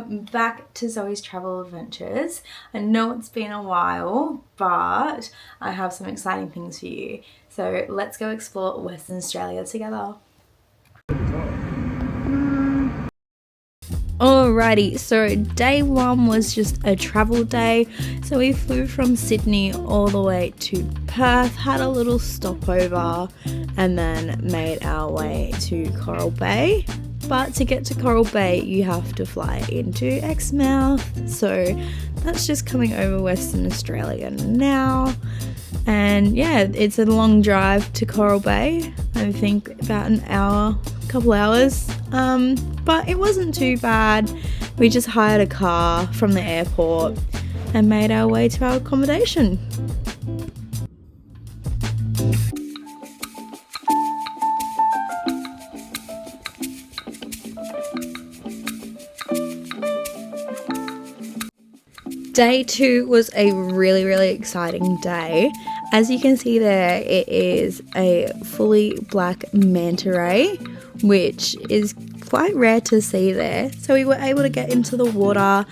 welcome back to Zoe's Travel Adventures. I know it's been a while, but I have some exciting things for you. So let's go explore Western Australia together. Alrighty, so day one was just a travel day. So we flew from Sydney all the way to Perth, had a little stopover, and then made our way to Coral Bay. But to get to Coral Bay, you have to fly into Exmouth. So that's just coming over Western Australia now. And yeah, it's a long drive to Coral Bay. I think about an hour, couple hours. But it wasn't too bad. We just hired a car from the airport and made our way to our accommodation. Day two was a really exciting day. As you can see there, it is a fully black manta ray, which is quite rare to see there. So we were able to get into the water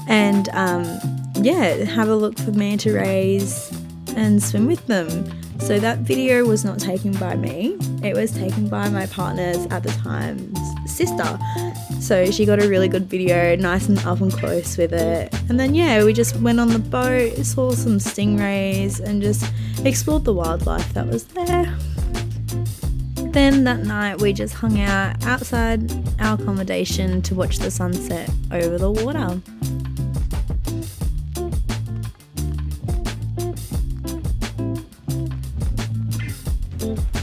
and have a look for manta rays and swim with them. So that video was not taken by me. It was taken by my partner's at the time's sister. So she got a really good video, nice and up and close with it. And then we just went on the boat, saw some stingrays and just explored the wildlife that was there. Then that night we just hung out outside our accommodation to watch the sunset over the water.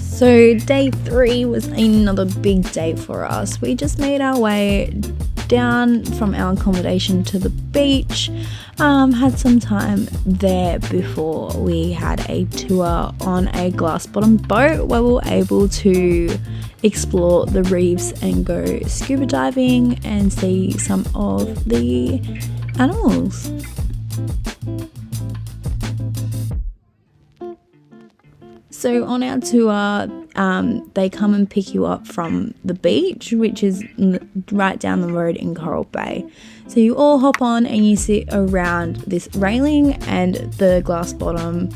So day three was another big day for us. We just made our way down from our accommodation to the beach, had some time there before we had a tour on a glass bottom boat where we were able to explore the reefs and go scuba diving and see some of the animals. So on our tour, they come and pick you up from the beach, which is right down the road in Coral Bay. So you all hop on and you sit around this railing and the glass bottom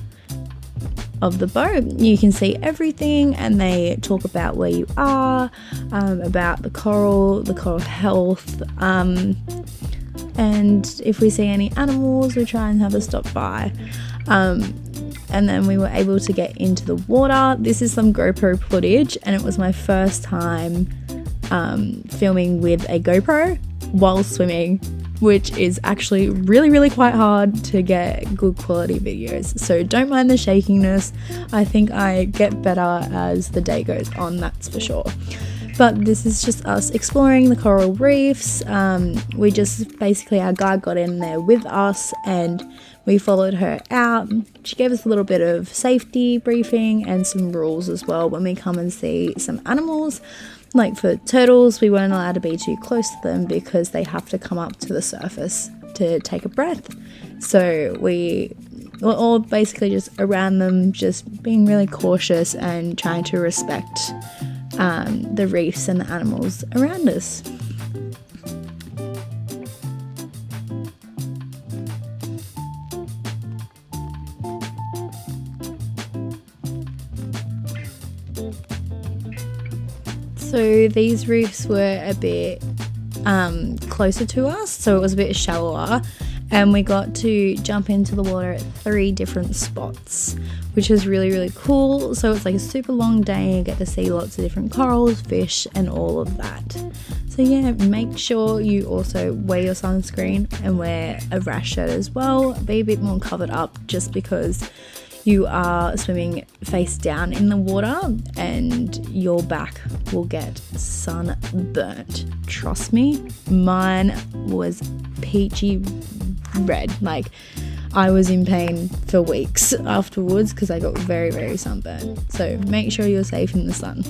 of the boat. You can see everything and they talk about where you are, about the coral health, and if we see any animals, we try and have a stop by. And then we were able to get into the water. This is some GoPro footage and it was my first time filming with a GoPro while swimming, which is actually really quite hard to get good quality videos. So don't mind the shakiness. I think I get better as the day goes on, that's for sure. But this is just us exploring the coral reefs. We just basically, our guide got in there with us and we followed her out. She gave us a little bit of safety briefing and some rules as well when we come and see some animals. Like for turtles, we weren't allowed to be too close to them because they have to come up to the surface to take a breath. So we were all basically just around them, just being really cautious and trying to respect the reefs and the animals around us. So these reefs were a bit closer to us, so it was a bit shallower, and we got to jump into the water at 3 different spots, which was really cool. So it's like a super long day, you get to see lots of different corals, fish and all of that. So make sure you also wear your sunscreen and wear a rash shirt as well. Be a bit more covered up just because you are swimming face down in the water and your back will get sunburnt. Trust me, mine was peachy red. Like, I was in pain for weeks afterwards because I got very sunburnt. So make sure you're safe in the sun.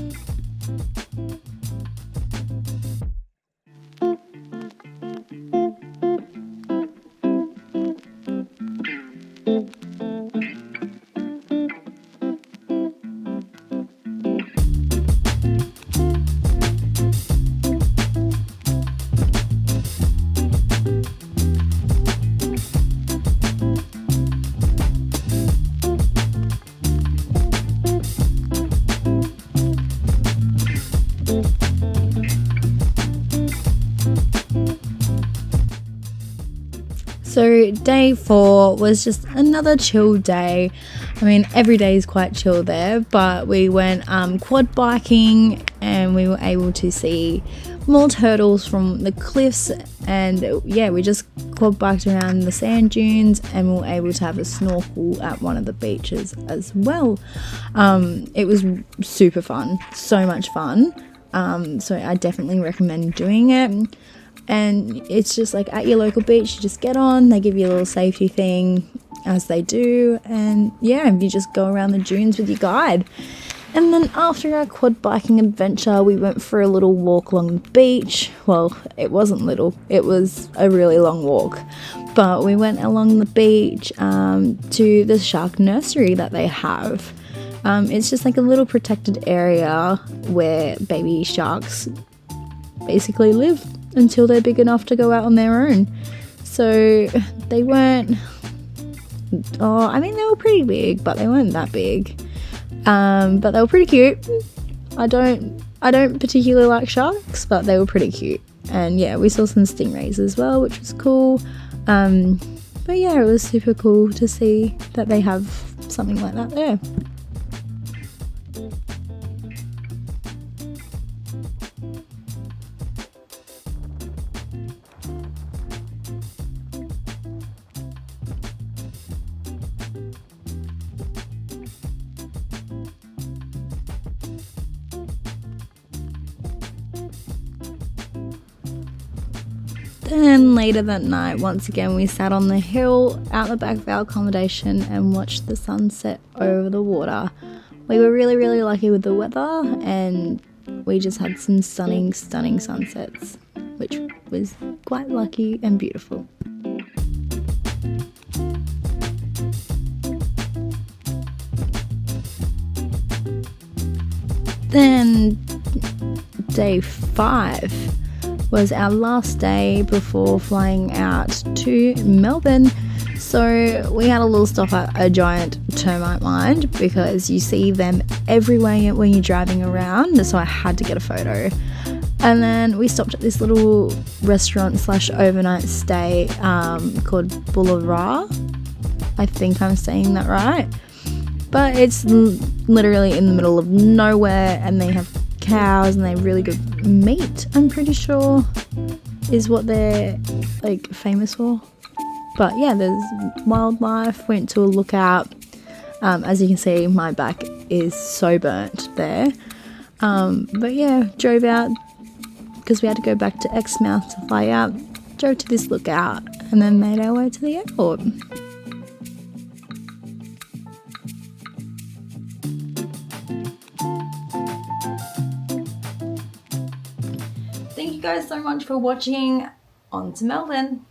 So day 4 was just another chill day. I mean, every day is quite chill there, but we went quad biking and we were able to see more turtles from the cliffs, and yeah, we just quad biked around the sand dunes and we were able to have a snorkel at one of the beaches as well. It was super fun, so much fun. So I definitely recommend doing it. And it's just like at your local beach, you just get on, they give you a little safety thing as they do, and yeah, you just go around the dunes with your guide. And then after our quad biking adventure, we went for a little walk along the beach. Well, it wasn't little, it was a really long walk, but we went along the beach to the shark nursery that they have. It's just like a little protected area where baby sharks basically live until they're big enough to go out on their own. So they weren't, they were pretty big, but they weren't that big. But they were pretty cute. I don't particularly like sharks, but they were pretty cute. And yeah, we saw some stingrays as well, which was cool. But yeah, it was super cool to see that they have something like that there. Then later that night, once again, we sat on the hill out the back of our accommodation and watched the sunset over the water. We were really, really lucky with the weather, and we just had some stunning, stunning sunsets, which was quite lucky and beautiful. Then day 5 was our last day before flying out to Melbourne. So we had a little stop at a giant termite mine because you see them everywhere when you're driving around, so I had to get a photo. And then we stopped at this little restaurant / overnight stay called Boulevard. I think I'm saying that right, but it's literally in the middle of nowhere, and they have cows and they have really good meat, I'm pretty sure is what they're like famous for. But yeah, there's wildlife. Went to a lookout. As you can see, my back is so burnt there. But yeah, drove out because we had to go back to Exmouth to fly out. Drove to this lookout and then made our way to the airport. Thank you guys so much for watching. On to Melbourne.